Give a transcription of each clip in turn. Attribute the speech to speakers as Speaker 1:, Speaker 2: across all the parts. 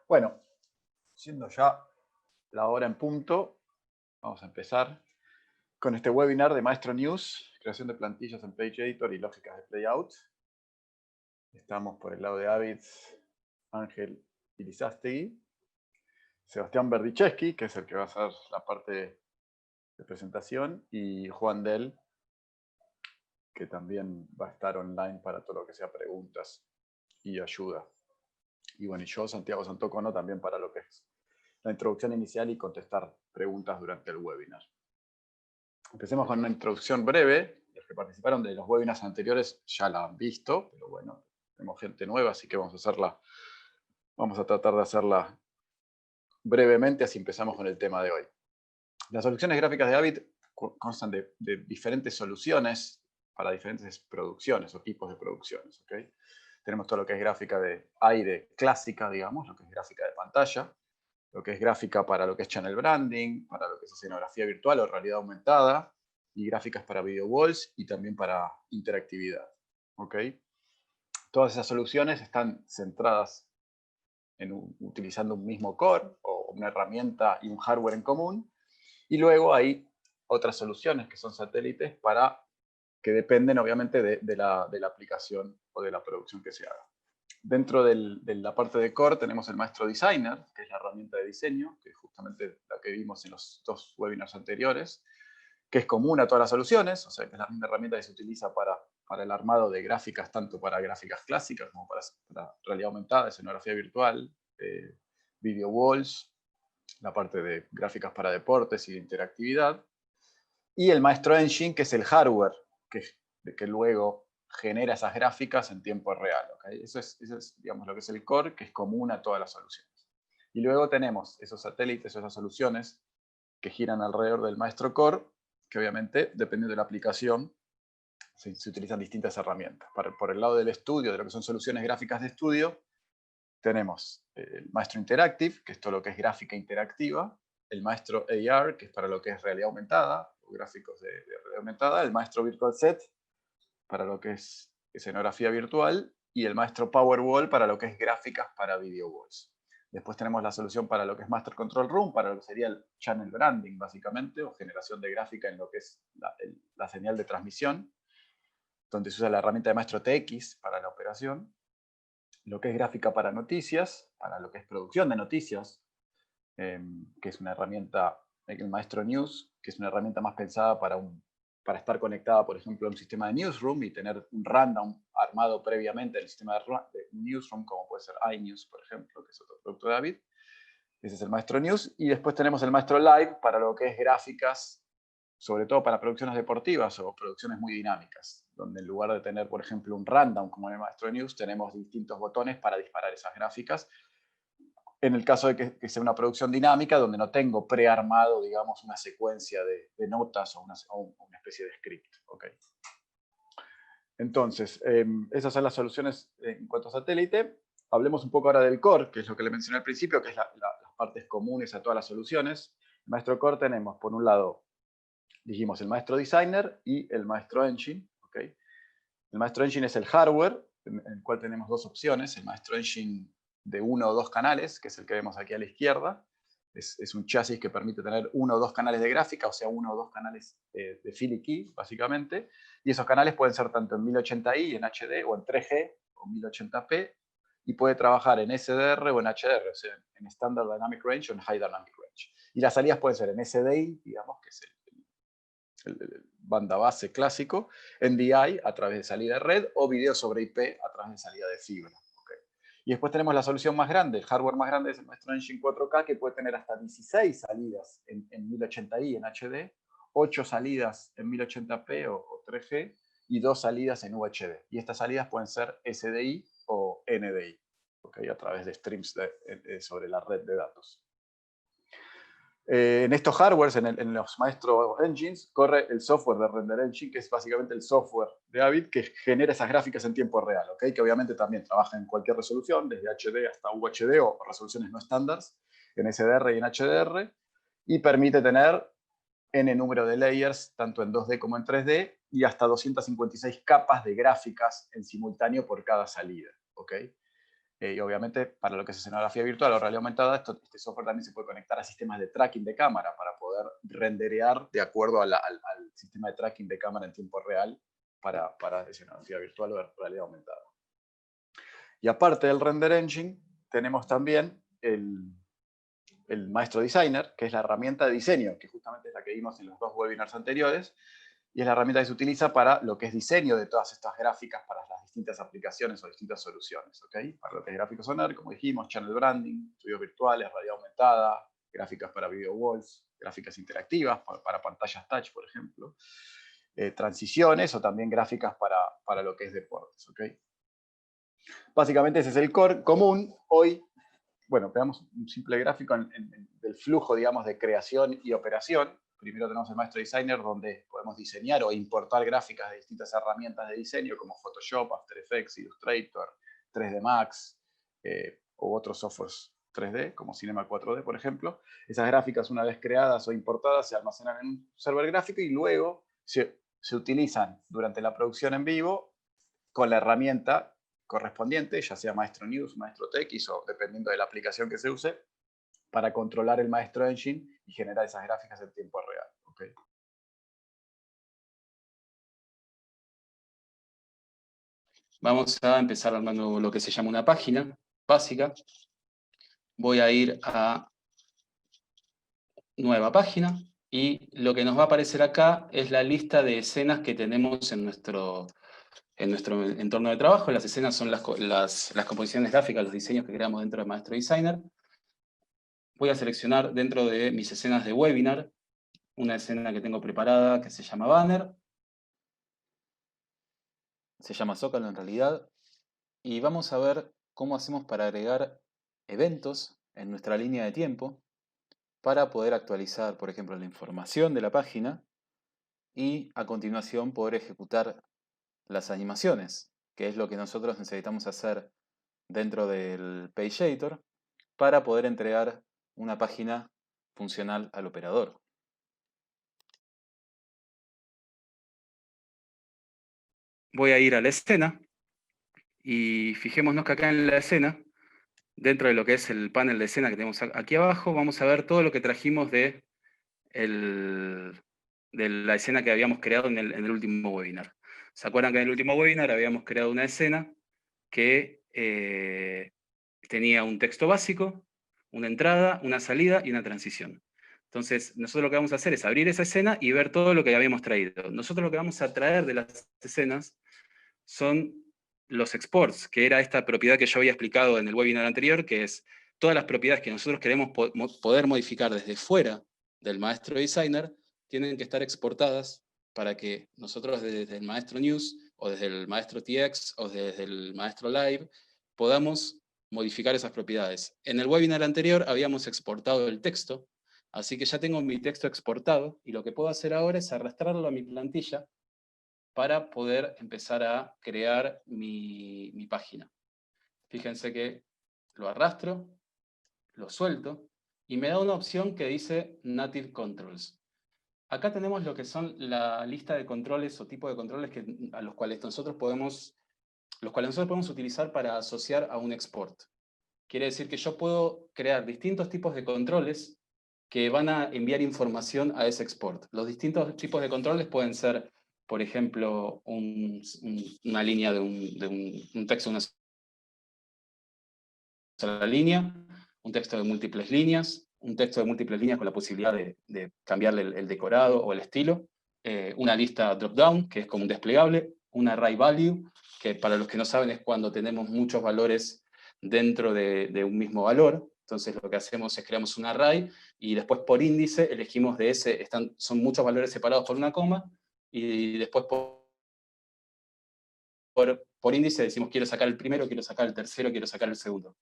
Speaker 1: Bueno, siendo ya la hora en punto, vamos a empezar con este webinar de Maestro News, creación de plantillas en Page Editor y lógicas de Playout. Estamos por el lado de David, Ángel y Lizástegui. Sebastián Berdichevsky, que es el que va a hacer la parte de presentación, y Juan Del, que también va a estar online para todo lo que sea preguntas y ayuda. Y bueno, y yo, Santiago Santocono, también para lo que es la introducción inicial y contestar preguntas durante el webinar. Empecemos con una introducción breve. Los que participaron de los webinars anteriores ya la han visto, pero bueno, tenemos gente nueva, así que vamos a tratar de hacerla brevemente, así empezamos con el tema de hoy. Las soluciones gráficas de Avid constan de diferentes soluciones para diferentes producciones o tipos de producciones. ¿Okay? Tenemos todo lo que es gráfica de aire clásica, digamos, lo que es gráfica de pantalla, lo que es gráfica para lo que es channel branding, para lo que es escenografía virtual o realidad aumentada, y gráficas para video walls y también para interactividad. ¿Okay? Todas esas soluciones están centradas en utilizando un mismo core o una herramienta y un hardware en común. Y luego hay otras soluciones que son satélites que dependen obviamente de la aplicación o de la producción que se haga. Dentro de la parte de core tenemos el Maestro Designer, que es la herramienta de diseño, que es justamente la que vimos en los dos webinars anteriores, que es común a todas las soluciones, o sea, que es la misma herramienta que se utiliza para el armado de gráficas, tanto para gráficas clásicas como para realidad aumentada, escenografía virtual, video walls, la parte de gráficas para deportes y de interactividad, y el Maestro Engine, que es el hardware que luego genera esas gráficas en tiempo real. ¿Okay? Eso es, digamos, lo que es el core, que es común a todas las soluciones. Y luego tenemos esos satélites, esas soluciones que giran alrededor del Maestro Core, que obviamente, dependiendo de la aplicación, se utilizan distintas herramientas. Por el lado del estudio, de lo que son soluciones gráficas de estudio, tenemos el Maestro Interactive, que es todo lo que es gráfica interactiva, el Maestro AR, que es para lo que es realidad aumentada, o gráficos de realidad aumentada, el Maestro Virtual Set, para lo que es escenografía virtual, y el Maestro Powerwall para lo que es gráficas para video walls. Después tenemos la solución para lo que es Master Control Room, para lo que sería el channel branding, básicamente, o generación de gráfica en lo que es la señal de transmisión, donde se usa la herramienta de Maestro TX para la operación. Lo que es gráfica para noticias, para lo que es producción de noticias, que es una herramienta, el Maestro News, que es una herramienta más pensada para estar conectada, por ejemplo, a un sistema de newsroom y tener un random armado previamente en el sistema de newsroom, como puede ser iNews, por ejemplo, que es otro producto de David. Ese es el Maestro News. Y después tenemos el Maestro Live para lo que es gráficas, sobre todo para producciones deportivas o producciones muy dinámicas, donde en lugar de tener, por ejemplo, un random como en el Maestro News, tenemos distintos botones para disparar esas gráficas. En el caso de que sea una producción dinámica, donde no tengo prearmado, digamos, una secuencia de notas o una especie de script. ¿Okay? Entonces, esas son las soluciones en cuanto a satélite. Hablemos un poco ahora del core, que es lo que le mencioné al principio, que es las partes comunes a todas las soluciones. En Maestro Core tenemos, por un lado, dijimos el Maestro Designer y el Maestro Engine. ¿Okay? El Maestro Engine es el hardware, en el cual tenemos dos opciones. El Maestro Engine de uno o dos canales, que es el que vemos aquí a la izquierda. Es un chasis que permite tener uno o dos canales de gráfica, o sea, uno o dos canales de Philly Key, básicamente. Y esos canales pueden ser tanto en 1080i, en HD, o en 3G, o 1080p, y puede trabajar en SDR o en HDR, o sea, en Standard Dynamic Range o en High Dynamic Range. Y las salidas pueden ser en SDI, digamos, que es el banda base clásico, NDI a través de salida de red o video sobre IP a través de salida de fibra. Okay. Y después tenemos la solución más grande, el hardware más grande es el Maestro Engine 4K, que puede tener hasta 16 salidas en 1080i en HD, 8 salidas en 1080p o 3G y 2 salidas en UHD. Y estas salidas pueden ser SDI o NDI, okay, a través de streams sobre la red de datos. En estos hardwares, en los Maestro Engines, corre el software de Render Engine, que es básicamente el software de Avid que genera esas gráficas en tiempo real, ¿okay? Que obviamente también trabaja en cualquier resolución, desde HD hasta UHD o resoluciones no estándares, en SDR y en HDR, y permite tener n número de layers, tanto en 2D como en 3D, y hasta 256 capas de gráficas en simultáneo por cada salida. ¿Okay? Y obviamente, para lo que es escenografía virtual o realidad aumentada, este software también se puede conectar a sistemas de tracking de cámara para poder renderear de acuerdo al sistema de tracking de cámara en tiempo real para escenografía virtual o realidad aumentada. Y aparte del Render Engine, tenemos también el Maestro Designer, que es la herramienta de diseño, que justamente es la que vimos en los 2 webinars anteriores, y es la herramienta que se utiliza para lo que es diseño de todas estas gráficas para las distintas aplicaciones o distintas soluciones, ¿ok? Para lo que es gráfico sonar, como dijimos, channel branding, estudios virtuales, realidad aumentada, gráficas para video walls, gráficas interactivas para pantallas touch, por ejemplo, transiciones o también gráficas para lo que es deportes, ¿ok? Básicamente ese es el core común. Hoy, bueno, veamos un simple gráfico del flujo, digamos, de creación y operación. Primero tenemos el Maestro Designer, donde podemos diseñar o importar gráficas de distintas herramientas de diseño, como Photoshop, After Effects, Illustrator, 3D Max, u otros softwares 3D, como Cinema 4D, por ejemplo. Esas gráficas, una vez creadas o importadas, se almacenan en un server gráfico y luego se utilizan durante la producción en vivo con la herramienta correspondiente, ya sea Maestro News, Maestro TX o dependiendo de la aplicación que se use, para controlar el Maestro Engine y generar esas gráficas en tiempo real. ¿Okay?
Speaker 2: Vamos a empezar armando lo que se llama una página básica. Voy a ir a nueva página y lo que nos va a aparecer acá es la lista de escenas que tenemos en nuestro entorno de trabajo. Las escenas son las composiciones gráficas, los diseños que creamos dentro de Maestro Designer. Voy a seleccionar dentro de mis escenas de webinar una escena que tengo preparada que se llama Banner. Se llama Zócalo en realidad. Y vamos a ver cómo hacemos para agregar eventos en nuestra línea de tiempo para poder actualizar, por ejemplo, la información de la página y a continuación poder ejecutar las animaciones, que es lo que nosotros necesitamos hacer dentro del PageEditor para poder entregar una página funcional al operador. Voy a ir a la escena y fijémonos que acá en la escena, dentro de lo que es el panel de escena que tenemos aquí abajo, vamos a ver todo lo que trajimos de la escena que habíamos creado en el último webinar. ¿Se acuerdan que en el último webinar habíamos creado una escena que tenía un texto básico, una entrada, una salida y una transición? Entonces, nosotros lo que vamos a hacer es abrir esa escena y ver todo lo que habíamos traído. Nosotros lo que vamos a traer de las escenas son los exports, que era esta propiedad que yo había explicado en el webinar anterior, que es todas las propiedades que nosotros queremos poder modificar desde fuera del Maestro Designer, tienen que estar exportadas para que nosotros desde el Maestro News, o desde el Maestro TX, o desde el Maestro Live, podamos modificar esas propiedades. En el webinar anterior habíamos exportado el texto, así que ya tengo mi texto exportado, y lo que puedo hacer ahora es arrastrarlo a mi plantilla para poder empezar a crear mi página. Fíjense que lo arrastro, lo suelto, y me da una opción que dice Native Controls. Acá tenemos lo que son la lista de controles o tipo de controles a los cuales nosotros podemos utilizar para asociar a un export. Quiere decir que yo puedo crear distintos tipos de controles que van a enviar información a ese export. Los distintos tipos de controles pueden ser, por ejemplo, una línea de un texto de una sola línea, un texto de múltiples líneas, un texto de múltiples líneas con la posibilidad de cambiarle el decorado o el estilo, una lista drop-down, que es como un desplegable, un array value, que para los que no saben es cuando tenemos muchos valores dentro de un mismo valor. Entonces lo que hacemos es creamos un array y después por índice elegimos de ese, son muchos valores separados por una coma, y después por índice decimos quiero sacar el primero, quiero sacar el tercero, quiero sacar el segundo.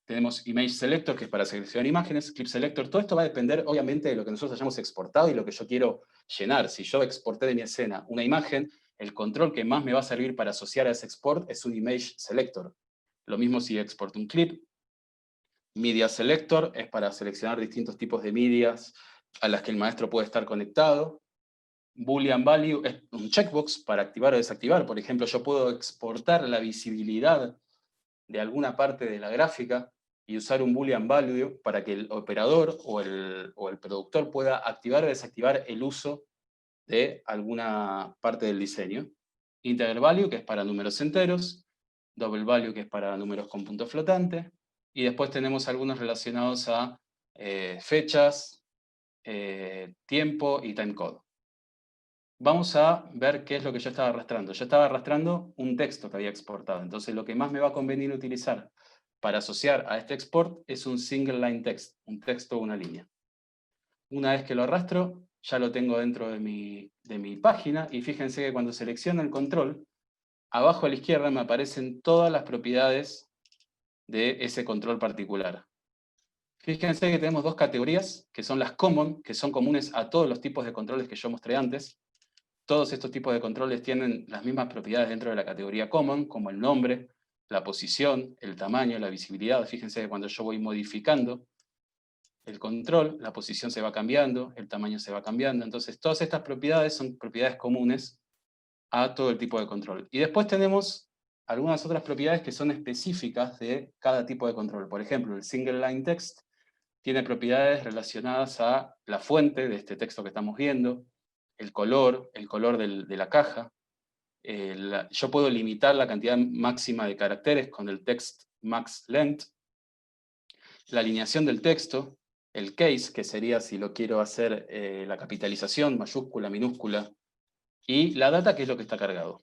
Speaker 2: Tenemos Image Selector, que es para seleccionar imágenes, Clip Selector. Todo esto va a depender, obviamente, de lo que nosotros hayamos exportado y lo que yo quiero llenar. Si yo exporté de mi escena una imagen, el control que más me va a servir para asociar a ese export es un Image Selector. Lo mismo si exporto un clip. Media Selector es para seleccionar distintos tipos de medias a las que el maestro puede estar conectado. Boolean Value es un checkbox para activar o desactivar. Por ejemplo, yo puedo exportar la visibilidad de alguna parte de la gráfica y usar un boolean value para que el operador o el productor pueda activar o desactivar el uso de alguna parte del diseño. Integer value, que es para números enteros, double value, que es para números con punto flotante, y después tenemos algunos relacionados a fechas, tiempo y timecode. Vamos a ver qué es lo que yo estaba arrastrando. Yo estaba arrastrando un texto que había exportado. Entonces, lo que más me va a convenir utilizar para asociar a este export es un single line text, un texto o una línea. Una vez que lo arrastro, ya lo tengo dentro de mi página, y fíjense que cuando selecciono el control, abajo a la izquierda me aparecen todas las propiedades de ese control particular. Fíjense que tenemos dos categorías, que son las common, que son comunes a todos los tipos de controles que yo mostré antes. Todos estos tipos de controles tienen las mismas propiedades dentro de la categoría common, como el nombre, la posición, el tamaño, la visibilidad. Fíjense que cuando yo voy modificando el control, la posición se va cambiando, el tamaño se va cambiando. Entonces, todas estas propiedades son propiedades comunes a todo el tipo de control. Y después tenemos algunas otras propiedades que son específicas de cada tipo de control. Por ejemplo, el single line text tiene propiedades relacionadas a la fuente de este texto que estamos viendo, el color de la caja. Yo puedo limitar la cantidad máxima de caracteres con el text max length. La alineación del texto, el case, que sería si lo quiero hacer la capitalización, mayúscula, minúscula, y la data, que es lo que está cargado.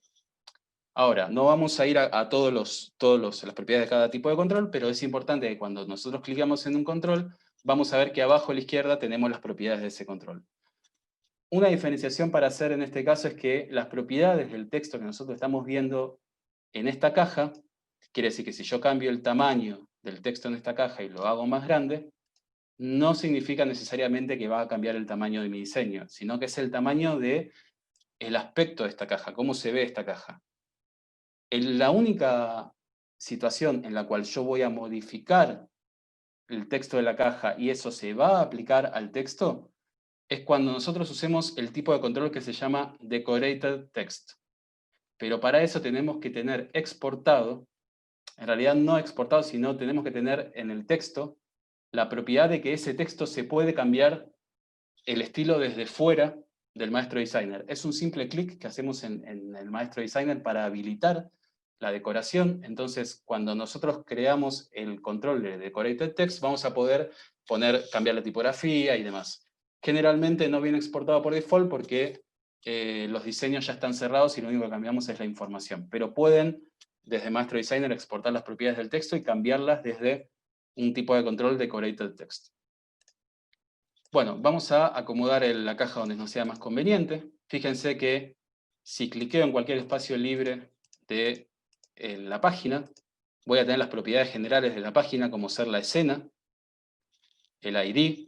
Speaker 2: Ahora, no vamos a ir a todas las propiedades de cada tipo de control, pero es importante que cuando nosotros clicamos en un control, vamos a ver que abajo a la izquierda tenemos las propiedades de ese control. Una diferenciación para hacer en este caso es que las propiedades del texto que nosotros estamos viendo en esta caja, quiere decir que si yo cambio el tamaño del texto en esta caja y lo hago más grande, no significa necesariamente que va a cambiar el tamaño de mi diseño, sino que es el tamaño del aspecto de esta caja, cómo se ve esta caja. La única situación en la cual yo voy a modificar el texto de la caja y eso se va a aplicar al texto es cuando nosotros usemos el tipo de control que se llama decorated text. Pero para eso tenemos que tener exportado, en realidad no exportado, sino tenemos que tener en el texto la propiedad de que ese texto se puede cambiar el estilo desde fuera del Maestro Designer. Es un simple clic que hacemos en el Maestro Designer para habilitar la decoración. Entonces, cuando nosotros creamos el control de Decorated Text, vamos a poder cambiar la tipografía y demás. Generalmente no viene exportado por default porque los diseños ya están cerrados y lo único que cambiamos es la información. Pero pueden, desde Maestro Designer, exportar las propiedades del texto y cambiarlas desde un tipo de control Decorated Text. Bueno, vamos a acomodar la caja donde nos sea más conveniente. Fíjense que si cliqueo en cualquier espacio libre de la página, voy a tener las propiedades generales de la página, como ser la escena, el ID,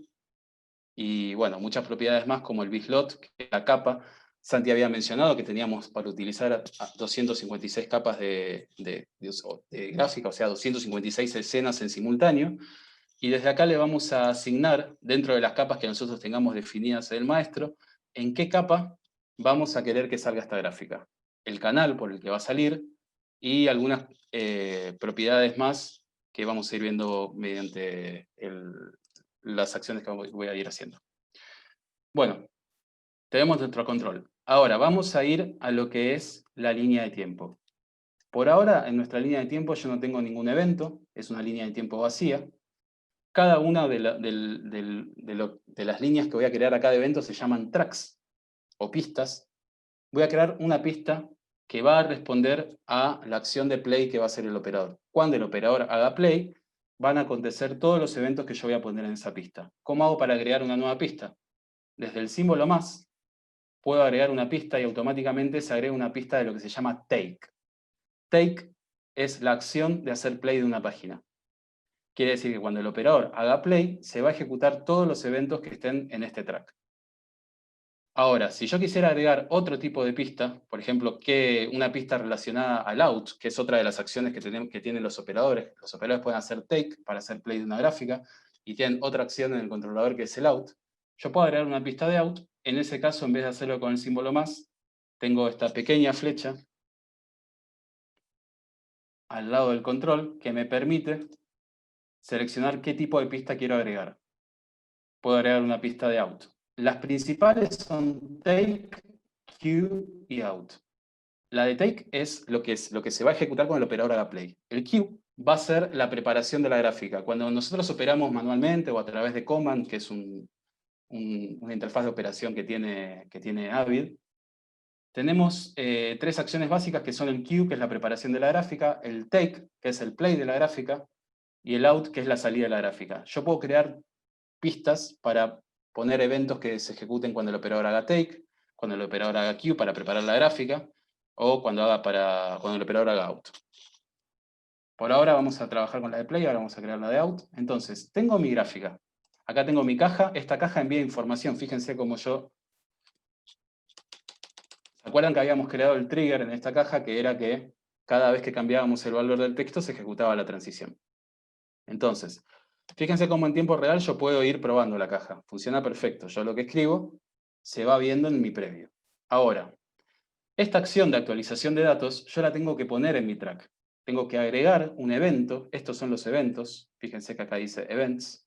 Speaker 2: y bueno, muchas propiedades más como el bislot, que es la capa. Santi había mencionado que teníamos para utilizar 256 capas de gráfica, o sea, 256 escenas en simultáneo. Y desde acá le vamos a asignar, dentro de las capas que nosotros tengamos definidas del maestro, en qué capa vamos a querer que salga esta gráfica. El canal por el que va a salir y algunas propiedades más que vamos a ir viendo mediante las acciones que voy a ir haciendo. Bueno, tenemos nuestro control. Ahora vamos a ir a lo que es la línea de tiempo. Por ahora, en nuestra línea de tiempo yo no tengo ningún evento, es una línea de tiempo vacía. Cada una de las líneas que voy a crear acá de eventos se llaman tracks o pistas. Voy a crear una pista que va a responder a la acción de play que va a hacer el operador. Cuando el operador haga play, van a acontecer todos los eventos que yo voy a poner en esa pista. ¿Cómo hago para crear una nueva pista? Desde el símbolo más, puedo agregar una pista y automáticamente se agrega una pista de lo que se llama take. Take es la acción de hacer play de una página. Quiere decir que cuando el operador haga play, se va a ejecutar todos los eventos que estén en este track. Ahora, si yo quisiera agregar otro tipo de pista, por ejemplo, una pista relacionada al out, que es otra de las acciones que tienen los operadores pueden hacer take para hacer play de una gráfica, y tienen otra acción en el controlador que es el out, yo puedo agregar una pista de out. En ese caso, en vez de hacerlo con el símbolo más, tengo esta pequeña flecha al lado del control que me permite seleccionar qué tipo de pista quiero agregar. Puedo agregar una pista de out. Las principales son take, queue y out. La de take es lo que se va a ejecutar cuando el operador haga play. El queue va a ser la preparación de la gráfica. Cuando nosotros operamos manualmente o a través de command, que es una interfaz de operación que tiene Avid, tenemos tres acciones básicas que son el queue, que es la preparación de la gráfica, el take, que es el play de la gráfica, y el out, que es la salida de la gráfica. Yo puedo crear pistas para poner eventos que se ejecuten cuando el operador haga take, cuando el operador haga queue para preparar la gráfica, o cuando el operador haga out. Por ahora vamos a trabajar con la de play, ahora vamos a crear la de out. Entonces, tengo mi gráfica. Acá tengo mi caja, esta caja envía información. Fíjense cómo yo... ¿Se acuerdan que habíamos creado el trigger en esta caja? Que era que cada vez que cambiábamos el valor del texto se ejecutaba la transición. Entonces, fíjense cómo en tiempo real yo puedo ir probando la caja. Funciona perfecto. Yo lo que escribo se va viendo en mi previo. Ahora, esta acción de actualización de datos yo la tengo que poner en mi track. Tengo que agregar un evento. Estos son los eventos. Fíjense que acá dice events.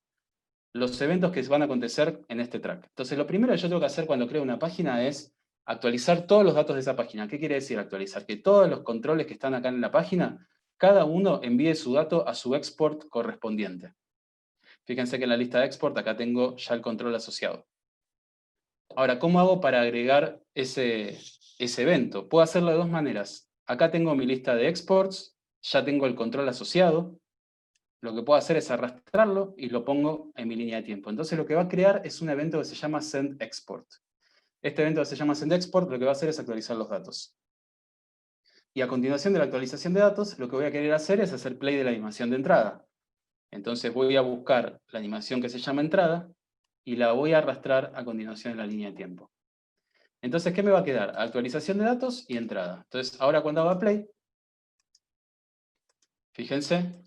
Speaker 2: Los eventos que van a acontecer en este track. Entonces, lo primero que yo tengo que hacer cuando creo una página es actualizar todos los datos de esa página. ¿Qué quiere decir actualizar? Que todos los controles que están acá en la página, cada uno envíe su dato a su export correspondiente. Fíjense que en la lista de export acá tengo ya el control asociado. Ahora, ¿cómo hago para agregar ese evento? Puedo hacerlo de dos maneras. Acá tengo mi lista de exports, ya tengo el control asociado. Lo que puedo hacer es arrastrarlo y lo pongo en mi línea de tiempo. Entonces lo que va a crear es un evento que se llama sendExport. Este evento que se llama sendExport lo que va a hacer es actualizar los datos. Y a continuación de la actualización de datos, lo que voy a querer hacer es hacer play de la animación de entrada. Entonces voy a buscar la animación que se llama entrada y la voy a arrastrar a continuación en la línea de tiempo. Entonces, ¿qué me va a quedar? Actualización de datos y entrada. Entonces, ahora cuando haga play, fíjense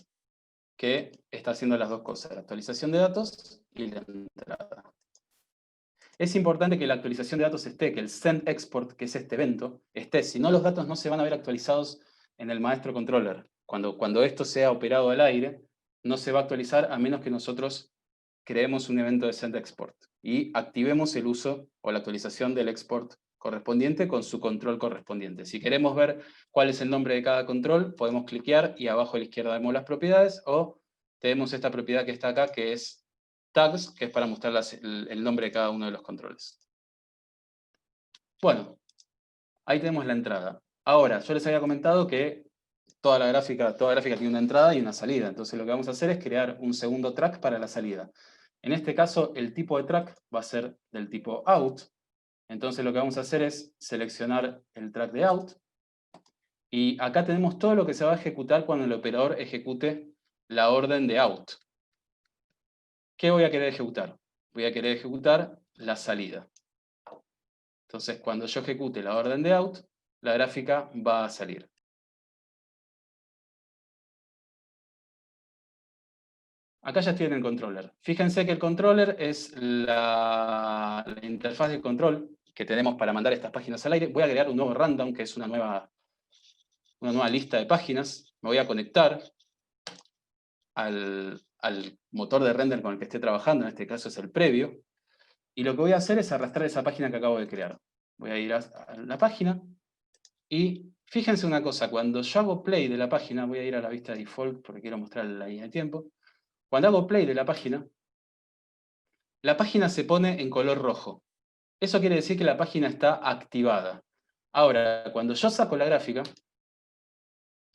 Speaker 2: que está haciendo las dos cosas, la actualización de datos y la entrada. Es importante que la actualización de datos esté, que el sendExport, que es este evento, esté. Si no, los datos no se van a ver actualizados en el maestro controller. Cuando esto sea operado al aire, no se va a actualizar a menos que nosotros creemos un evento de sendExport y activemos el uso o la actualización del export correspondiente con su control correspondiente. Si queremos ver cuál es el nombre de cada control, podemos cliquear y abajo a la izquierda vemos las propiedades, o tenemos esta propiedad que está acá, que es tags, que es para mostrar el nombre de cada uno de los controles. Bueno, ahí tenemos la entrada. Ahora, yo les había comentado que toda gráfica tiene una entrada y una salida. Entonces lo que vamos a hacer es crear un segundo track para la salida. En este caso, el tipo de track va a ser del tipo out. Entonces lo que vamos a hacer es seleccionar el track de out. Y acá tenemos todo lo que se va a ejecutar cuando el operador ejecute la orden de out. ¿Qué voy a querer ejecutar? Voy a querer ejecutar la salida. Entonces, cuando yo ejecute la orden de out, la gráfica va a salir. Acá ya estoy en el controller. Fíjense que el controller es la interfaz de control que tenemos para mandar estas páginas al aire. Voy a agregar un nuevo random, que es una nueva lista de páginas. Me voy a conectar al motor de render con el que esté trabajando, en este caso es el previo. Y lo que voy a hacer es arrastrar esa página que acabo de crear. Voy a ir a la página y fíjense una cosa, cuando yo hago play de la página, voy a ir a la vista default porque quiero mostrar la línea de tiempo. Cuando hago play de la página se pone en color rojo. Eso quiere decir que la página está activada. Ahora, cuando yo saco la gráfica,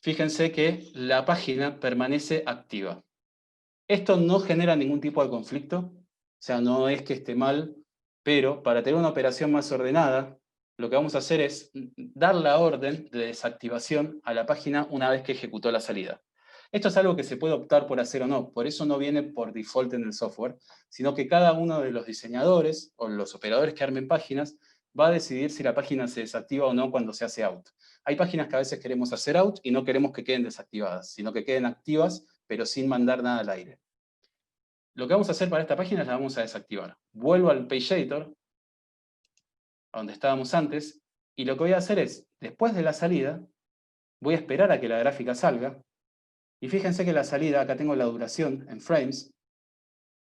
Speaker 2: fíjense que la página permanece activa. Esto no genera ningún tipo de conflicto, o sea, no es que esté mal, pero para tener una operación más ordenada, lo que vamos a hacer es dar la orden de desactivación a la página una vez que ejecutó la salida. Esto es algo que se puede optar por hacer o no, por eso no viene por default en el software, sino que cada uno de los diseñadores o los operadores que armen páginas va a decidir si la página se desactiva o no cuando se hace out. Hay páginas que a veces queremos hacer out y no queremos que queden desactivadas, sino que queden activas, pero sin mandar nada al aire. Lo que vamos a hacer para esta página es la vamos a desactivar. Vuelvo al Page Editor, a donde estábamos antes, y lo que voy a hacer es, después de la salida, voy a esperar a que la gráfica salga, Y fíjense que la salida, acá tengo la duración en frames,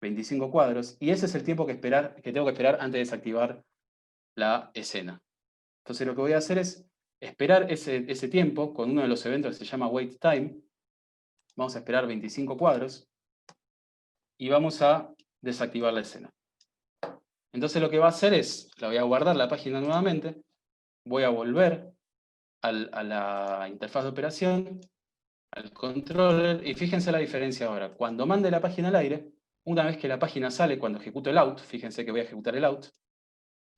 Speaker 2: 25 cuadros, y ese es el tiempo que tengo que esperar antes de desactivar la escena. Entonces lo que voy a hacer es esperar ese tiempo con uno de los eventos que se llama wait time. Vamos a esperar 25 cuadros y vamos a desactivar la escena. Entonces lo que va a hacer es, la voy a guardar la página nuevamente, voy a volver a la interfaz de operación, al controller, y fíjense la diferencia ahora. Cuando mande la página al aire, una vez que la página sale, cuando ejecuto el out, fíjense que voy a ejecutar el out,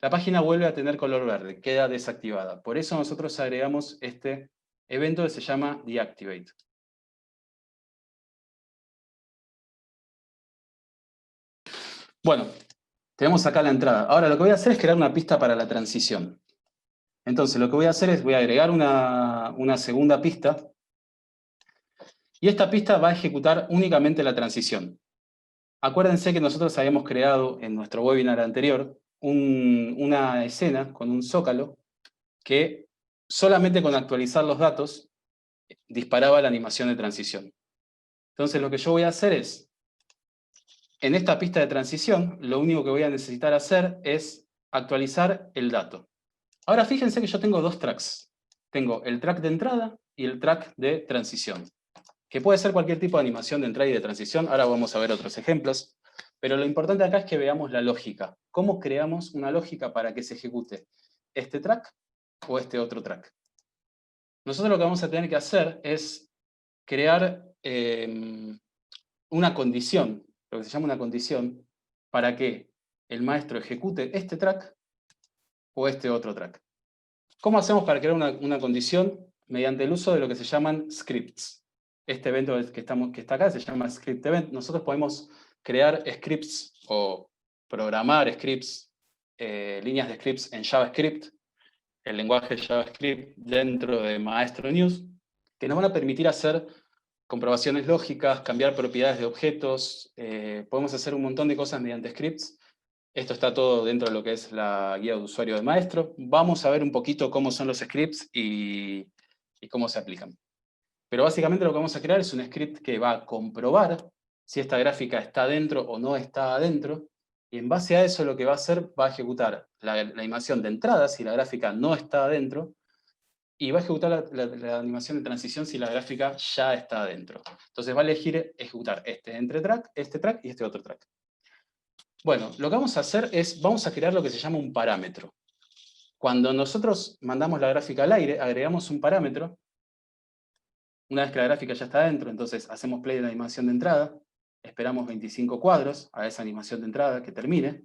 Speaker 2: la página vuelve a tener color verde, queda desactivada. Por eso nosotros agregamos este evento que se llama deactivate. Bueno, tenemos acá la entrada. Ahora lo que voy a hacer es crear una pista para la transición. Entonces lo que voy a hacer es, voy a agregar una segunda pista, y esta pista va a ejecutar únicamente la transición. Acuérdense que nosotros habíamos creado en nuestro webinar anterior una escena con un zócalo que solamente con actualizar los datos disparaba la animación de transición. Entonces lo que yo voy a hacer es, en esta pista de transición, lo único que voy a necesitar hacer es actualizar el dato. Ahora fíjense que yo tengo dos tracks. Tengo el track de entrada y el track de transición, que puede ser cualquier tipo de animación de entrada y de transición. Ahora vamos a ver otros ejemplos. Pero lo importante acá es que veamos la lógica. ¿Cómo creamos una lógica para que se ejecute este track o este otro track? Nosotros lo que vamos a tener que hacer es crear una condición, lo que se llama una condición, para que el maestro ejecute este track o este otro track. ¿Cómo hacemos para crear una condición? Mediante el uso de lo que se llaman scripts. Este evento que está acá se llama script event. Nosotros podemos crear scripts o programar scripts, líneas de scripts en JavaScript, el lenguaje JavaScript dentro de Maestro News, que nos van a permitir hacer comprobaciones lógicas, cambiar propiedades de objetos, podemos hacer un montón de cosas mediante scripts. Esto está todo dentro de lo que es la guía de usuario de Maestro. Vamos a ver un poquito cómo son los scripts y cómo se aplican. Pero básicamente lo que vamos a crear es un script que va a comprobar si esta gráfica está dentro o no está adentro, y en base a eso lo que va a hacer, va a ejecutar la animación de entrada si la gráfica no está adentro, y va a ejecutar la animación de transición si la gráfica ya está adentro. Entonces va a elegir ejecutar este track y este otro track. Bueno, lo que vamos a hacer es, vamos a crear lo que se llama un parámetro. Cuando nosotros mandamos la gráfica al aire, agregamos un parámetro. Una vez que la gráfica ya está adentro, entonces hacemos play de la animación de entrada, esperamos 25 cuadros a esa animación de entrada que termine,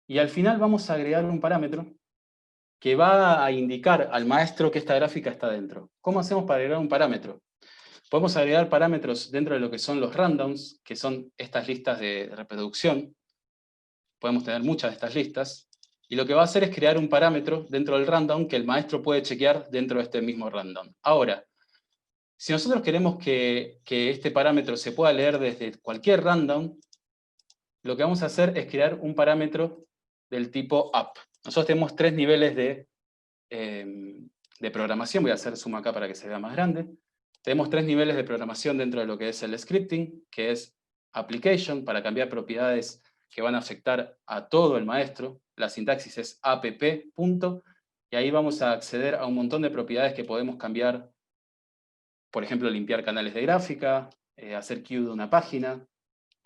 Speaker 2: y al final vamos a agregar un parámetro que va a indicar al maestro que esta gráfica está dentro. ¿Cómo hacemos para agregar un parámetro? Podemos agregar parámetros dentro de lo que son los rundowns, que son estas listas de reproducción. Podemos tener muchas de estas listas. Y lo que va a hacer es crear un parámetro dentro del rundown que el maestro puede chequear dentro de este mismo rundown. Ahora, si nosotros queremos que este parámetro se pueda leer desde cualquier rundown, lo que vamos a hacer es crear un parámetro del tipo up. Nosotros tenemos tres niveles de programación. Voy a hacer zoom acá para que se vea más grande. Tenemos tres niveles de programación dentro de lo que es el scripting, que es application, para cambiar propiedades que van a afectar a todo el maestro. La sintaxis es app, punto, y ahí vamos a acceder a un montón de propiedades que podemos cambiar. Por ejemplo, limpiar canales de gráfica, hacer queue de una página,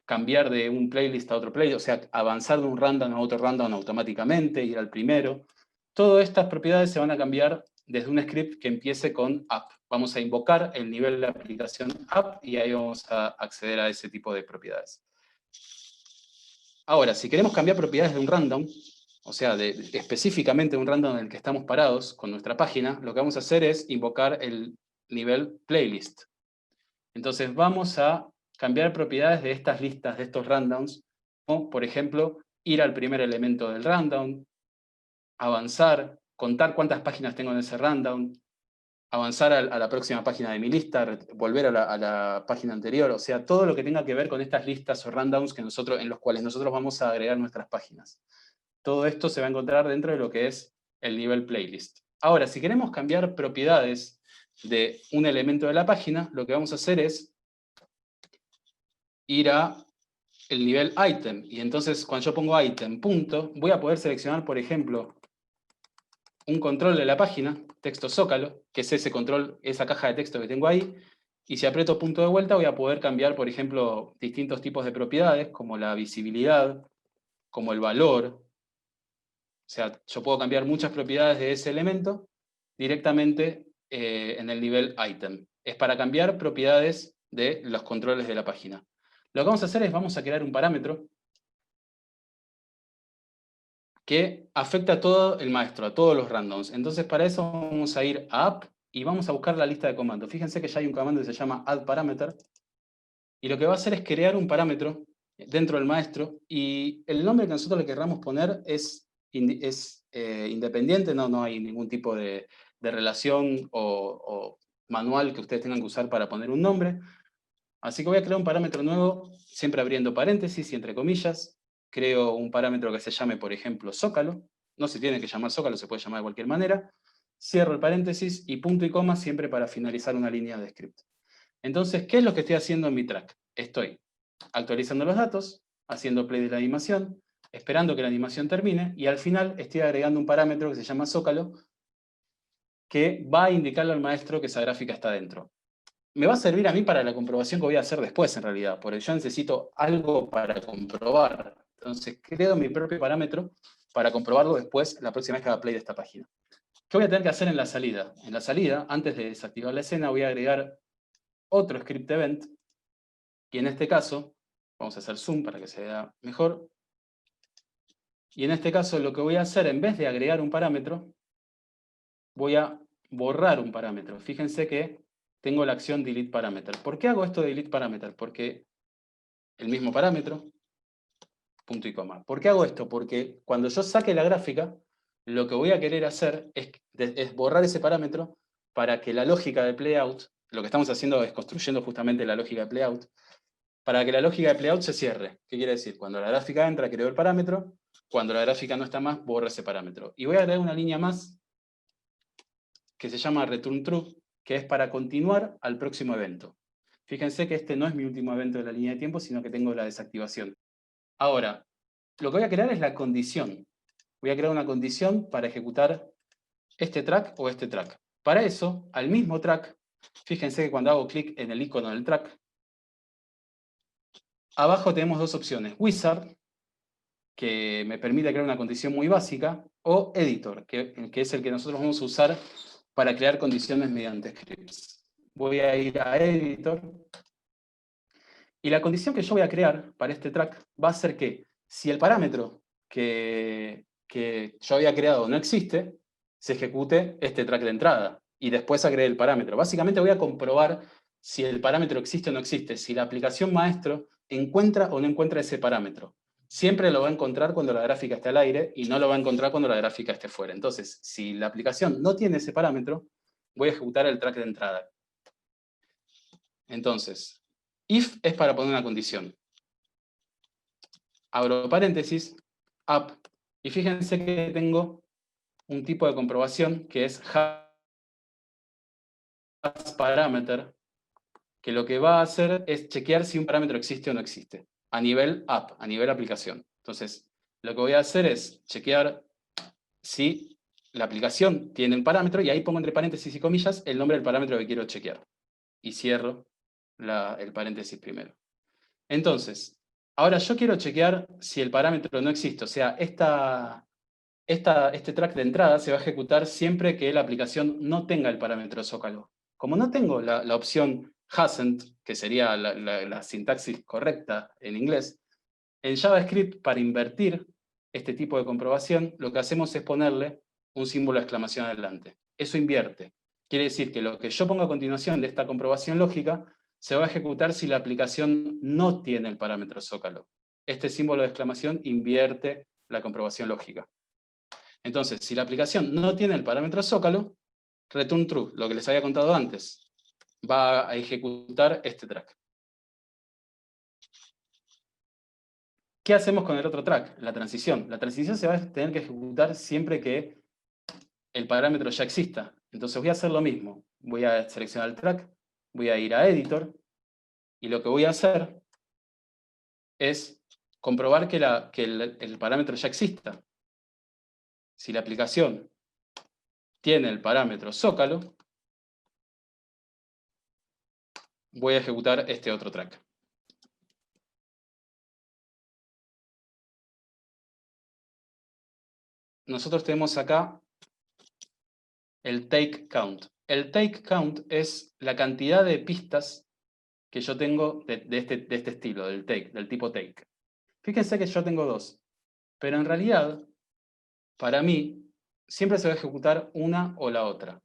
Speaker 2: cambiar de un playlist a otro playlist, o sea, avanzar de un rundown a otro rundown automáticamente, ir al primero. Todas estas propiedades se van a cambiar desde un script que empiece con app. Vamos a invocar el nivel de aplicación app y ahí vamos a acceder a ese tipo de propiedades. Ahora, si queremos cambiar propiedades de un rundown, o sea, específicamente un rundown en el que estamos parados con nuestra página, lo que vamos a hacer es invocar el nivel playlist. Entonces vamos a cambiar propiedades de estas listas, de estos rundowns, como por ejemplo, ir al primer elemento del rundown, avanzar, contar cuántas páginas tengo en ese rundown, avanzar a la próxima página de mi lista, volver a la página anterior, o sea, todo lo que tenga que ver con estas listas o rundowns en los cuales nosotros vamos a agregar nuestras páginas. Todo esto se va a encontrar dentro de lo que es el nivel playlist. Ahora, si queremos cambiar propiedades de un elemento de la página, lo que vamos a hacer es ir a el nivel item. Y entonces, cuando yo pongo item, punto, voy a poder seleccionar, por ejemplo, un control de la página, texto zócalo, que es ese control, esa caja de texto que tengo ahí. Y si aprieto punto de vuelta, voy a poder cambiar, por ejemplo, distintos tipos de propiedades, como la visibilidad, como el valor. O sea, yo puedo cambiar muchas propiedades de ese elemento directamente en el nivel item. Es para cambiar propiedades de los controles de la página. Lo que vamos a hacer es, vamos a crear un parámetro que afecta a todo el maestro, a todos los randoms. Entonces, para eso vamos a ir a app y vamos a buscar la lista de comandos. Fíjense que ya hay un comando que se llama addParameter, y lo que va a hacer es crear un parámetro dentro del maestro, y el nombre que nosotros le querramos poner es independiente, no hay ningún tipo de relación o manual que ustedes tengan que usar para poner un nombre. Así que voy a crear un parámetro nuevo, siempre abriendo paréntesis y entre comillas. Creo un parámetro que se llame, por ejemplo, zócalo. No se tiene que llamar zócalo, se puede llamar de cualquier manera. Cierro el paréntesis y punto y coma siempre para finalizar una línea de script. Entonces, ¿qué es lo que estoy haciendo en mi track? Estoy actualizando los datos, haciendo play de la animación, esperando que la animación termine, y al final estoy agregando un parámetro que se llama zócalo, que va a indicarle al maestro que esa gráfica está dentro. Me va a servir a mí para la comprobación que voy a hacer después, en realidad, porque yo necesito algo para comprobar. Entonces, creo mi propio parámetro para comprobarlo después, la próxima vez que haga play de esta página. ¿Qué voy a tener que hacer en la salida? En la salida, antes de desactivar la escena, voy a agregar otro script event, y en este caso, vamos a hacer zoom para que se vea mejor, y en este caso lo que voy a hacer, en vez de agregar un parámetro, voy a borrar un parámetro. Fíjense que tengo la acción delete parameter. ¿Por qué hago esto de delete parameter? Porque el mismo parámetro, punto y coma. ¿Por qué hago esto? Porque cuando yo saque la gráfica, lo que voy a querer hacer es borrar ese parámetro para que la lógica de playout, lo que estamos haciendo es construyendo justamente la lógica de playout, para que la lógica de playout se cierre. ¿Qué quiere decir? Cuando la gráfica entra, creo el parámetro, cuando la gráfica no está más, borro ese parámetro. Y voy a agregar una línea más que se llama return true, que es para continuar al próximo evento. Fíjense que este no es mi último evento de la línea de tiempo, sino que tengo la desactivación. Ahora, lo que voy a crear es la condición. Voy a crear una condición para ejecutar este track o este track. Para eso, al mismo track, fíjense que cuando hago clic en el icono del track, abajo tenemos dos opciones. Wizard, que me permite crear una condición muy básica, o Editor, que es el que nosotros vamos a usar para crear condiciones mediante scripts. Voy a ir a Editor, y la condición que yo voy a crear para este track va a ser que si el parámetro que yo había creado no existe, se ejecute este track de entrada, y después agregue el parámetro. Básicamente voy a comprobar si el parámetro existe o no existe, si la aplicación maestro encuentra o no encuentra ese parámetro. Siempre lo va a encontrar cuando la gráfica esté al aire y no lo va a encontrar cuando la gráfica esté fuera. Entonces, si la aplicación no tiene ese parámetro, voy a ejecutar el track de entrada. Entonces, if es para poner una condición. Abro paréntesis, up, y fíjense que tengo un tipo de comprobación que es hasParameter, que lo que va a hacer es chequear si un parámetro existe o no existe, a nivel app, a nivel aplicación. Entonces, lo que voy a hacer es chequear si la aplicación tiene un parámetro, y ahí pongo entre paréntesis y comillas el nombre del parámetro que quiero chequear. Y cierro el paréntesis primero. Entonces, ahora yo quiero chequear si el parámetro no existe. O sea, este track de entrada se va a ejecutar siempre que la aplicación no tenga el parámetro zócalo. Como no tengo la opción hasn't, que sería la sintaxis correcta en inglés, en JavaScript, para invertir este tipo de comprobación, lo que hacemos es ponerle un símbolo de exclamación adelante. Eso invierte. Quiere decir que lo que yo pongo a continuación de esta comprobación lógica se va a ejecutar si la aplicación no tiene el parámetro zócalo. Este símbolo de exclamación invierte la comprobación lógica. Entonces, si la aplicación no tiene el parámetro zócalo, return true, lo que les había contado antes, va a ejecutar este track. ¿Qué hacemos con el otro track? La transición. La transición se va a tener que ejecutar siempre que el parámetro ya exista. Entonces voy a hacer lo mismo. voy a seleccionar el track, voy a ir a Editor, y lo que voy a hacer es comprobar que el parámetro ya exista. Si la aplicación tiene el parámetro Zócalo, voy a ejecutar este otro track. Nosotros tenemos acá el take count. El take count es la cantidad de pistas que yo tengo de este estilo, del tipo take. Fíjense que yo tengo 2, pero en realidad, para mí, siempre se va a ejecutar una o la otra.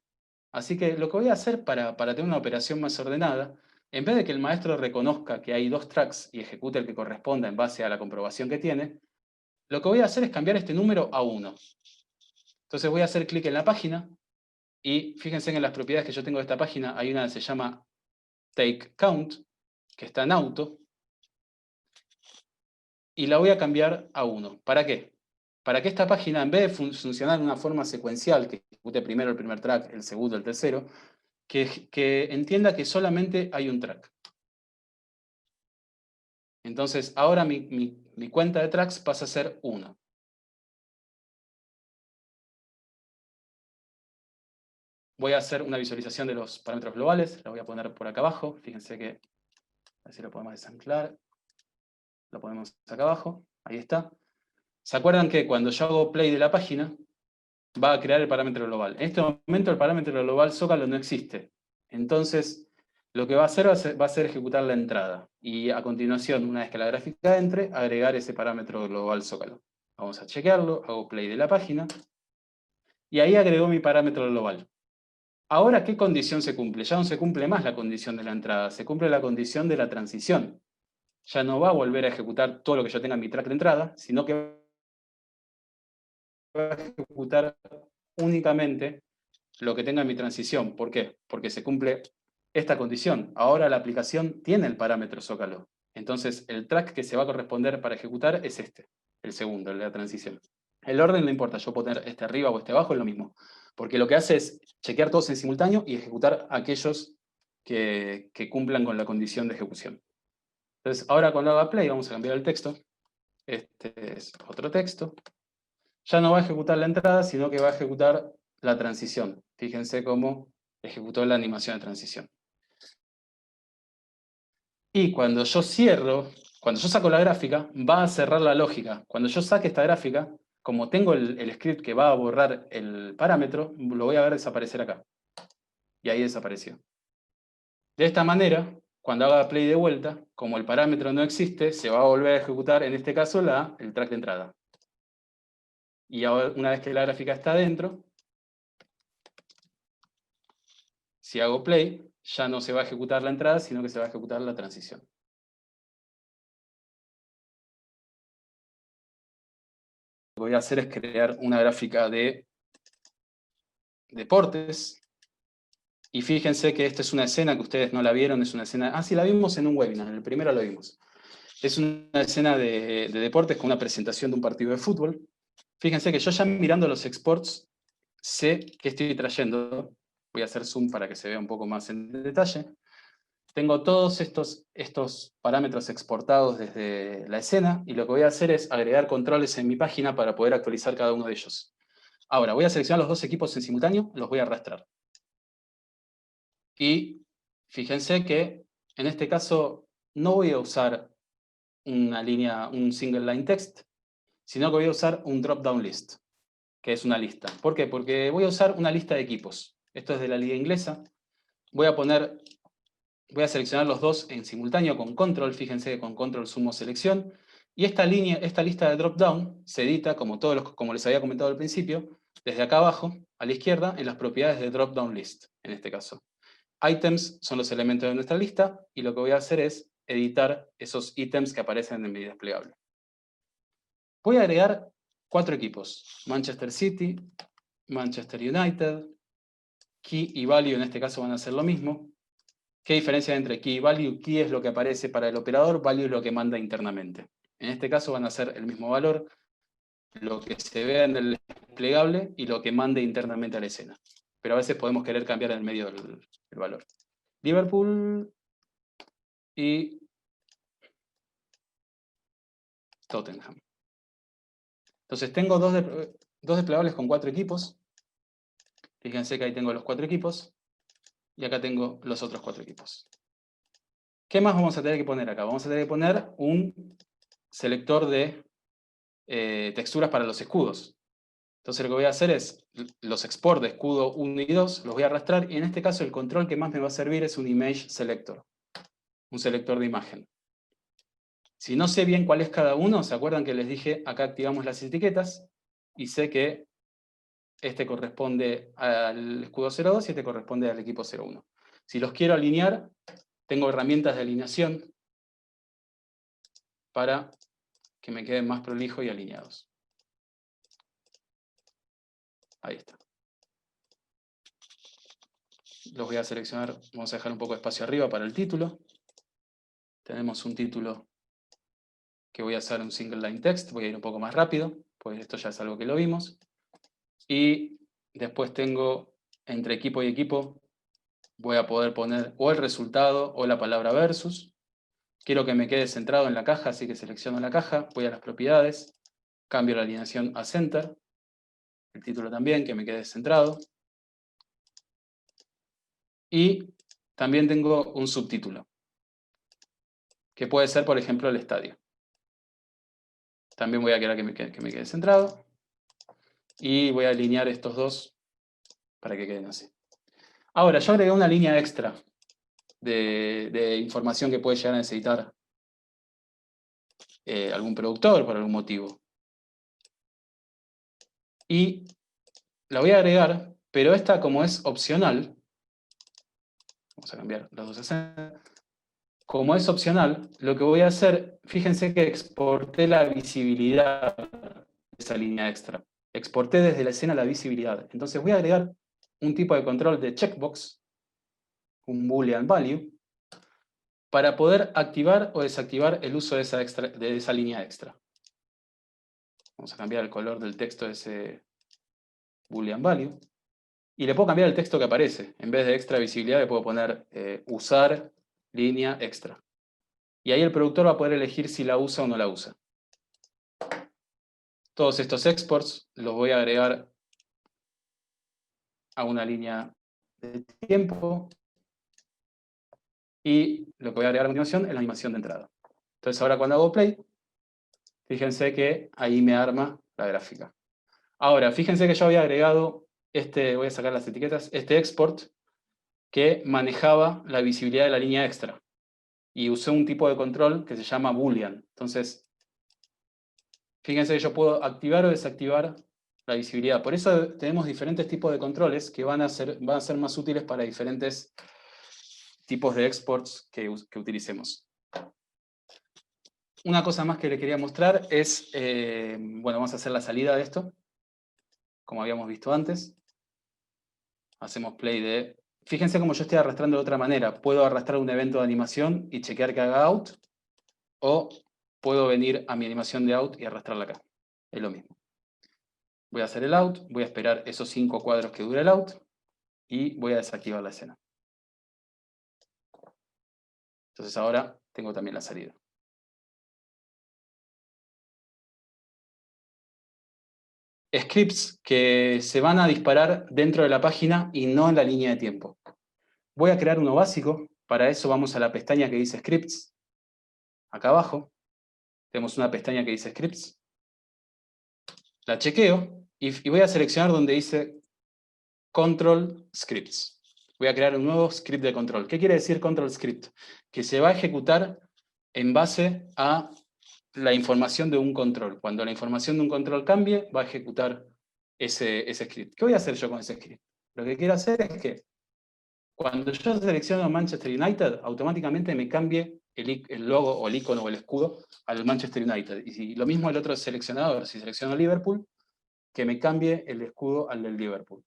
Speaker 2: Así que lo que voy a hacer para tener una operación más ordenada, en vez de que el maestro reconozca que hay 2 tracks y ejecute el que corresponda en base a la comprobación que tiene, lo que voy a hacer es cambiar este número a 1. Entonces voy a hacer clic en la página y fíjense que en las propiedades que yo tengo de esta página hay una que se llama take count, que está en auto, y la voy a cambiar a 1. ¿Para qué? Para que esta página, en vez de funcionar de una forma secuencial, que ejecute primero el primer track, el segundo, el tercero, que entienda que solamente hay un track. Entonces, ahora mi cuenta de tracks pasa a ser 1. Voy a hacer una visualización de los parámetros globales, la voy a poner por acá abajo. Fíjense que, a ver si lo podemos desanclar. Lo ponemos acá abajo, ahí está. ¿Se acuerdan que cuando yo hago play de la página, va a crear el parámetro global? En este momento el parámetro global Zócalo no existe. Entonces, lo que va a hacer va a ser ejecutar la entrada. Y a continuación, una vez que la gráfica entre, agregar ese parámetro global Zócalo. Vamos a chequearlo, hago play de la página. Y ahí agregó mi parámetro global. Ahora, ¿qué condición se cumple? Ya no se cumple más la condición de la entrada, se cumple la condición de la transición. Ya no va a volver a ejecutar todo lo que yo tenga en mi track de entrada, sino que va a ejecutar únicamente lo que tenga en mi transición. ¿Por qué? Porque se cumple esta condición. Ahora la aplicación tiene el parámetro Zócalo. Entonces, el track que se va a corresponder para ejecutar es este, el segundo, el de la transición. El orden no importa, yo puedo tener este arriba o este abajo, es lo mismo. Porque lo que hace es chequear todos en simultáneo y ejecutar aquellos que cumplan con la condición de ejecución. Entonces, ahora cuando haga play, vamos a cambiar el texto. Este es otro texto. Ya no va a ejecutar la entrada, sino que va a ejecutar la transición. Fíjense cómo ejecutó la animación de transición. Y cuando yo cierro, cuando yo saco la gráfica, va a cerrar la lógica. Cuando yo saque esta gráfica, como tengo el script que va a borrar el parámetro, lo voy a ver desaparecer acá. Y ahí desapareció. De esta manera, cuando haga play de vuelta, como el parámetro no existe, se va a volver a ejecutar, en este caso, el track de entrada. Y ahora, una vez que la gráfica está dentro, si hago play, ya no se va a ejecutar la entrada, sino que se va a ejecutar la transición. Lo que voy a hacer es crear una gráfica de deportes. Y fíjense que esta es una escena que ustedes no la vieron, es una escena... Ah, sí, la vimos en un webinar, en el primero lo vimos. Es una escena de deportes con una presentación de un partido de fútbol. Fíjense que yo ya mirando los exports sé que estoy trayendo. Voy a hacer zoom para que se vea un poco más en detalle. Tengo todos estos parámetros exportados desde la escena y lo que voy a hacer es agregar controles en mi página para poder actualizar cada uno de ellos. Ahora, voy a seleccionar los 2 equipos en simultáneo, los voy a arrastrar. Y fíjense que en este caso no voy a usar una línea, un single line text, sino que voy a usar un drop-down list, que es una lista. ¿Por qué? Porque voy a usar una lista de equipos. Esto es de la liga inglesa. Voy a seleccionar los 2 en simultáneo con control, fíjense que con control sumo selección, y esta lista de drop-down se edita, como les había comentado al principio, desde acá abajo, a la izquierda, en las propiedades de drop-down list, en este caso. Items son los elementos de nuestra lista, y lo que voy a hacer es editar esos ítems que aparecen en mi desplegable. Voy a agregar 4 equipos, Manchester City, Manchester United, Key y Value en este caso van a ser lo mismo. ¿Qué diferencia hay entre Key y Value? Key es lo que aparece para el operador, Value es lo que manda internamente. En este caso van a ser el mismo valor, lo que se vea en el desplegable y lo que mande internamente a la escena. pero a veces podemos querer cambiar en el medio el valor. Liverpool y Tottenham. Entonces tengo dos desplegables con 4 equipos. Fíjense que ahí tengo los 4 equipos. Y acá tengo los otros 4 equipos. ¿Qué más vamos a tener que poner acá? Vamos a tener que poner un selector de texturas para los escudos. Entonces lo que voy a hacer es, los export de escudo 1 y 2, los voy a arrastrar, y en este caso el control que más me va a servir es un image selector, un selector de imagen. Si no sé bien cuál es cada uno, ¿se acuerdan que les dije, acá activamos las etiquetas, y sé que este corresponde al escudo 02 y este corresponde al equipo 01. Si los quiero alinear, tengo herramientas de alineación para que me queden más prolijos y alineados. Ahí está. Los voy a seleccionar, vamos a dejar un poco de espacio arriba para el título. Tenemos un título que voy a hacer un single line text, voy a ir un poco más rápido, pues esto ya es algo que lo vimos. Y después tengo, entre equipo y equipo, voy a poder poner o el resultado o la palabra versus. Quiero que me quede centrado en la caja, así que selecciono la caja, voy a las propiedades, cambio la alineación a center, el título también, que me quede centrado. Y también tengo un subtítulo, que puede ser, por ejemplo, el estadio. También voy a querer que me quede centrado. Y voy a alinear estos dos para que queden así. Ahora, yo agregué una línea extra de información que puede llegar a necesitar algún productor por algún motivo. Y la voy a agregar, pero esta, como es opcional, vamos a cambiar los dos escenas. Como es opcional, lo que voy a hacer, fíjense que exporté la visibilidad de esa línea extra. Exporté desde la escena la visibilidad. Entonces voy a agregar un tipo de control de checkbox, un boolean value, para poder activar o desactivar el uso de esa línea extra. Vamos a cambiar el color del texto de ese boolean value. Y le puedo cambiar el texto que aparece. En vez de extra visibilidad le puedo poner usar línea extra. Y ahí el productor va a poder elegir si la usa o no la usa. Todos estos exports los voy a agregar a una línea de tiempo. Y lo que voy a agregar a continuación es la animación de entrada. Entonces ahora cuando hago play, fíjense que ahí me arma la gráfica. Ahora, fíjense que yo había agregado voy a sacar las etiquetas, este export que manejaba la visibilidad de la línea extra. Y usé un tipo de control que se llama boolean. Entonces, fíjense que yo puedo activar o desactivar la visibilidad. Por eso tenemos diferentes tipos de controles que van a ser más útiles para diferentes tipos de exports que utilicemos. Una cosa más que les quería mostrar es, bueno, vamos a hacer la salida de esto, como habíamos visto antes. Hacemos play de... Fíjense cómo yo estoy arrastrando de otra manera. Puedo arrastrar un evento de animación y chequear que haga out, o puedo venir a mi animación de out y arrastrarla acá. Es lo mismo. Voy a hacer el out, voy a esperar esos 5 cuadros que dure el out, y voy a desactivar la escena. Entonces ahora tengo también la salida. Scripts que se van a disparar dentro de la página y no en la línea de tiempo. Voy a crear uno básico. Para eso vamos a la pestaña que dice Scripts. Acá abajo tenemos una pestaña que dice Scripts. La chequeo y voy a seleccionar donde dice Control Scripts. Voy a crear un nuevo script de control. ¿Qué quiere decir Control Script? Que se va a ejecutar en base a la información de un control. Cuando la información de un control cambie, va a ejecutar ese script. ¿Qué voy a hacer yo con ese script? Lo que quiero hacer es que cuando yo selecciono Manchester United, automáticamente me cambie el logo o el icono o el escudo al Manchester United. Y lo mismo el otro seleccionador, si selecciono Liverpool, que me cambie el escudo al del Liverpool.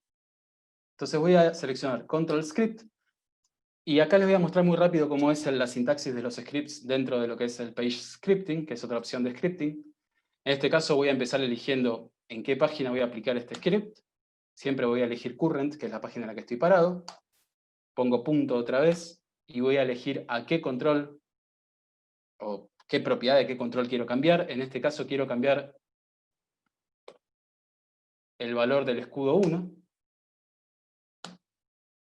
Speaker 2: Entonces voy a seleccionar Control Script, y acá les voy a mostrar muy rápido cómo es la sintaxis de los scripts dentro de lo que es el Page Scripting, que es otra opción de scripting. En este caso voy a empezar eligiendo en qué página voy a aplicar este script. siempre voy a elegir current, que es la página en la que estoy parado. Pongo punto otra vez y voy a elegir a qué control o qué propiedad de qué control quiero cambiar. En este caso quiero cambiar el valor del escudo 1.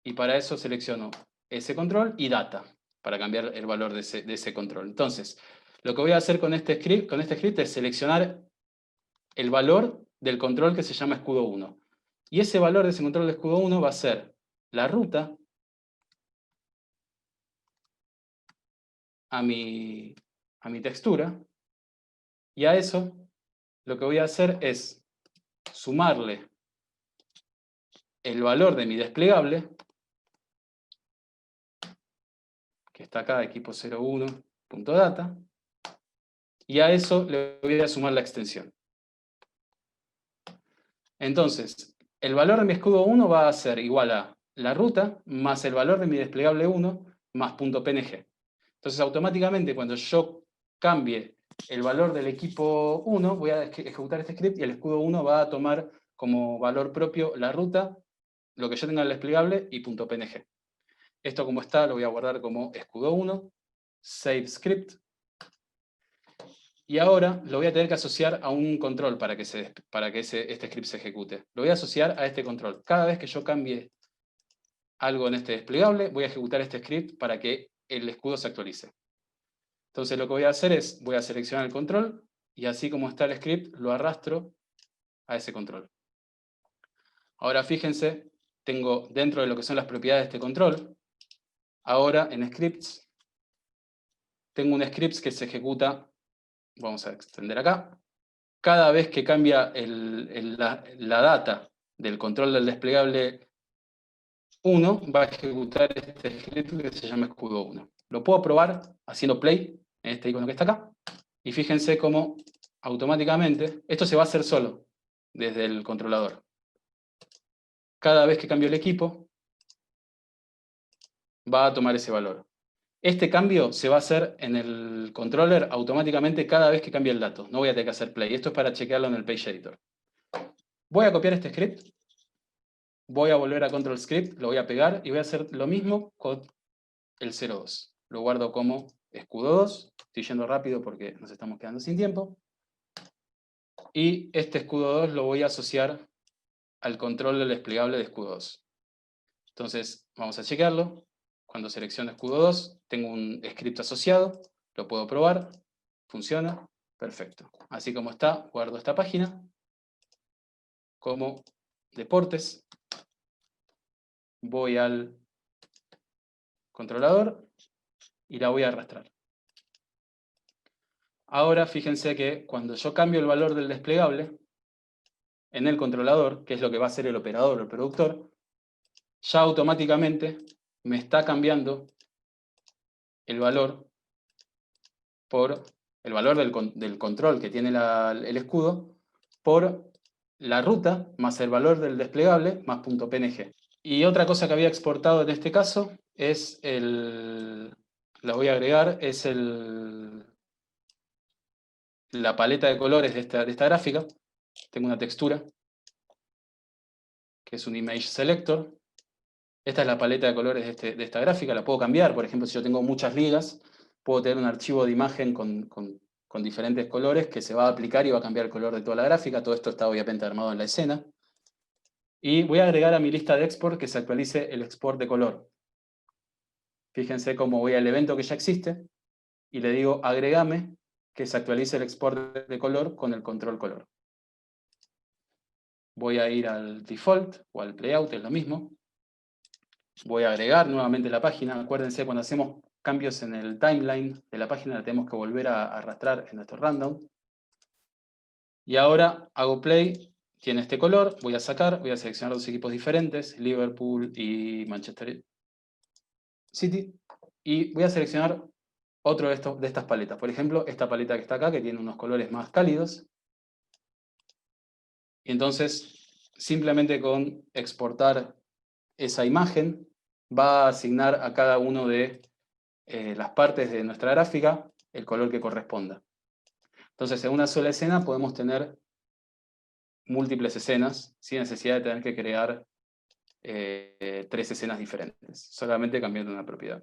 Speaker 2: Y para eso selecciono ese control y data, para cambiar el valor de ese control. Entonces, lo que voy a hacer con este script es seleccionar el valor del control que se llama escudo 1. Y ese valor de ese control de escudo 1 va a ser la ruta a mi textura. Y a eso lo que voy a hacer es sumarle el valor de mi desplegable, que está acá, equipo01.data, y a eso le voy a sumar la extensión. Entonces, el valor de mi escudo 1 va a ser igual a la ruta más el valor de mi desplegable 1 más .png. Entonces, automáticamente, cuando yo cambie el valor del equipo 1, voy a ejecutar este script y el escudo 1 va a tomar como valor propio la ruta, lo que yo tenga en el desplegable y .png. Esto como está, lo voy a guardar como escudo 1, save script. Y ahora lo voy a tener que asociar a un control para que este script se ejecute. Lo voy a asociar a este control. Cada vez que yo cambie algo en este desplegable, voy a ejecutar este script para que el escudo se actualice. Entonces lo que voy a hacer es, voy a seleccionar el control, y así como está el script, lo arrastro a ese control. Ahora fíjense, tengo dentro de lo que son las propiedades de este control, ahora en scripts, tengo un script que se ejecuta, vamos a extender acá, cada vez que cambia la data del control del desplegable 1, va a ejecutar este script que se llama escudo 1. Lo puedo probar haciendo play en este icono que está acá, y fíjense cómo automáticamente, esto se va a hacer solo desde el controlador. Cada vez que cambio el equipo, va a tomar ese valor. Este cambio se va a hacer en el controller automáticamente cada vez que cambie el dato. No voy a tener que hacer play. Esto es para chequearlo en el Page Editor. Voy a copiar este script, voy a volver a Control Script, lo voy a pegar y voy a hacer lo mismo con el 02. Lo guardo como escudo 2. Estoy yendo rápido porque nos estamos quedando sin tiempo. Y este escudo 2 lo voy a asociar al control del desplegable de escudo 2. Entonces, vamos a chequearlo. Cuando selecciono escudo 2, tengo un script asociado, lo puedo probar, funciona, perfecto. Así como está, guardo esta página como deportes, voy al controlador y la voy a arrastrar. Ahora fíjense que cuando yo cambio el valor del desplegable en el controlador, que es lo que va a hacer el operador o el productor, ya automáticamente me está cambiando el valor por el valor del control que tiene el escudo por la ruta más el valor del desplegable más .png. Y otra cosa que había exportado en este caso es la voy a agregar, es la paleta de colores de esta gráfica. Tengo una textura que es un image selector. Esta es la paleta de colores de esta gráfica, la puedo cambiar. Por ejemplo, si yo tengo muchas ligas, puedo tener un archivo de imagen con diferentes colores que se va a aplicar y va a cambiar el color de toda la gráfica. Todo esto está obviamente armado en la escena. Y voy a agregar a mi lista de export que se actualice el export de color. Fíjense cómo voy al evento que ya existe y le digo agregame que se actualice el export de color con el control color. Voy a ir al default o al playout, es lo mismo. Voy a agregar nuevamente la página. Acuérdense, cuando hacemos cambios en el timeline de la página, la tenemos que volver a arrastrar en nuestro random. Y ahora hago play, tiene este color, voy a seleccionar dos equipos diferentes, Liverpool y Manchester City, y voy a seleccionar otro de estas paletas. Por ejemplo, esta paleta que está acá, que tiene unos colores más cálidos. Y entonces, simplemente con exportar esa imagen, va a asignar a cada uno de las partes de nuestra gráfica el color que corresponda. Entonces, en una sola escena podemos tener múltiples escenas sin necesidad de tener que crear 3 escenas diferentes, solamente cambiando una propiedad.